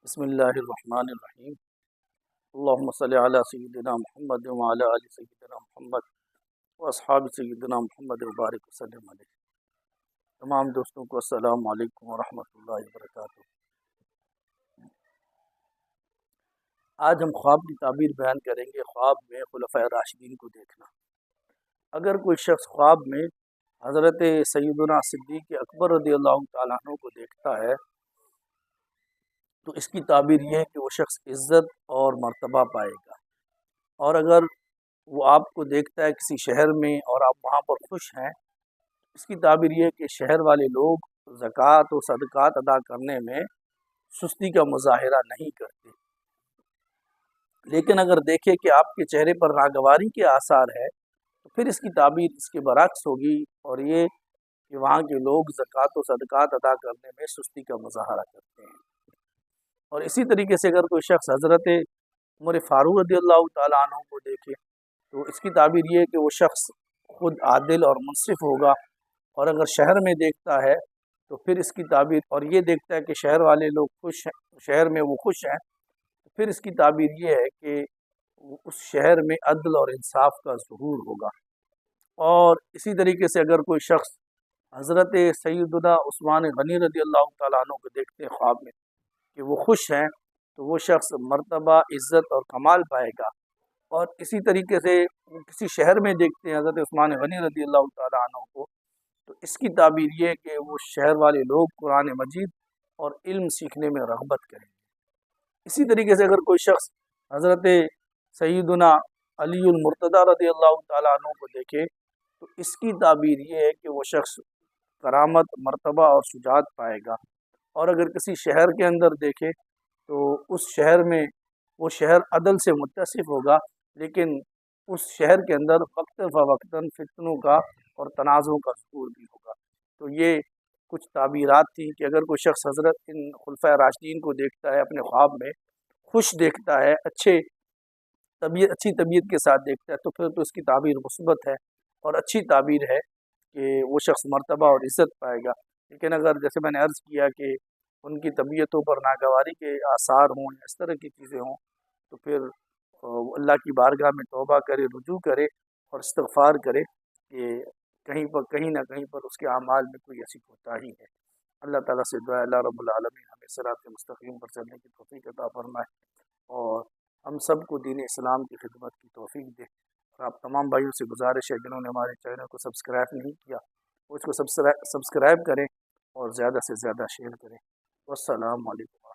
بسم اللہ الرحمن الرحیم۔ اللہم صلی علی سیدنا محمد وعلی آل سیدنا محمد واصحاب سیدنا محمد وبارک وسلم علیہ۔ تمام دوستوں کو السلام علیکم ورحمۃ اللہ وبرکاتہ۔ آج ہم خواب کی تعبیر بیان کریں گے۔ خواب میں خلفائے راشدین کو دیکھنا۔ اگر کوئی شخص خواب میں حضرت سیدنا صدیق اکبر رضی اللہ تعالیٰ عنہ کو دیکھتا ہے تو اس کی تعبیر یہ ہے کہ وہ شخص عزت اور مرتبہ پائے گا، اور اگر وہ آپ کو دیکھتا ہے کسی شہر میں اور آپ وہاں پر خوش ہیں، اس کی تعبیر یہ ہے کہ شہر والے لوگ زکوٰۃ و صدقات ادا کرنے میں سستی کا مظاہرہ نہیں کرتے، لیکن اگر دیکھے کہ آپ کے چہرے پر ناگواری کے آثار ہے تو پھر اس کی تعبیر اس کے برعکس ہوگی، اور یہ کہ وہاں کے لوگ زکوٰۃ و صدقات ادا کرنے میں سستی کا مظاہرہ کرتے ہیں۔ اور اسی طریقے سے اگر کوئی شخص حضرت عمر فاروق رضی اللہ تعالیٰ عنہ کو دیکھے تو اس کی تعبیر یہ ہے کہ وہ شخص خود عادل اور منصف ہوگا، اور اگر شہر میں دیکھتا ہے تو پھر اس کی تعبیر اور یہ دیکھتا ہے کہ شہر والے لوگ خوش ہیں، شہر میں وہ خوش ہیں، تو پھر اس کی تعبیر یہ ہے کہ اس شہر میں عدل اور انصاف کا ظہور ہوگا۔ اور اسی طریقے سے اگر کوئی شخص حضرت سیدنا عثمان غنی رضی اللہ تعالیٰ عنہ کو دیکھتے ہیں خواب میں کہ وہ خوش ہیں، تو وہ شخص مرتبہ، عزت اور کمال پائے گا۔ اور اسی طریقے سے کسی شہر میں دیکھتے ہیں حضرت عثمان غنی رضی اللہ تعالیٰ عنہ کو، تو اس کی تعبیر یہ ہے کہ وہ شہر والے لوگ قرآن مجید اور علم سیکھنے میں رغبت کریں گے۔ اسی طریقے سے اگر کوئی شخص حضرت سیدنا علی المرتضیٰ رضی اللہ تعالیٰ عنہ کو دیکھے تو اس کی تعبیر یہ ہے کہ وہ شخص کرامت، مرتبہ اور شجاعت پائے گا۔ اور اگر کسی شہر کے اندر دیکھے تو اس شہر میں وہ شہر عدل سے متصف ہوگا، لیکن اس شہر کے اندر وقت فوقتاً فتنوں کا اور تنازعوں کا ظہور بھی ہوگا۔ تو یہ کچھ تعبیرات تھیں کہ اگر کوئی شخص حضرت ان خلفائے راشدین کو دیکھتا ہے اپنے خواب میں، خوش دیکھتا ہے، اچھی طبیعت کے ساتھ دیکھتا ہے، تو پھر تو اس کی تعبیر مثبت ہے اور اچھی تعبیر ہے کہ وہ شخص مرتبہ اور عزت پائے گا۔ لیکن اگر جیسے میں نے عرض کیا کہ ان کی طبیعتوں پر ناگواری کے آثار ہوں یا اس طرح کی چیزیں ہوں، تو پھر اللہ کی بارگاہ میں توبہ کرے، رجوع کرے اور استغفار کرے کہ کہیں نہ کہیں پر اس کے اعمال میں کوئی ایسی کوتاہی ہے۔ اللہ تعالیٰ سے دعا اللہ رب العالمین ہمیں صراط مستقیم پر چلنے کی توفیق عطا فرمائے، اور ہم سب کو دین اسلام کی خدمت کی توفیق دے۔ اور آپ تمام بھائیوں سے گزارش ہے جنہوں نے ہمارے چینل کو سبسکرائب نہیں کیا، وہ اس کو سبسکرائب کریں اور زیادہ سے زیادہ شیئر کریں۔ والسلام علیکم۔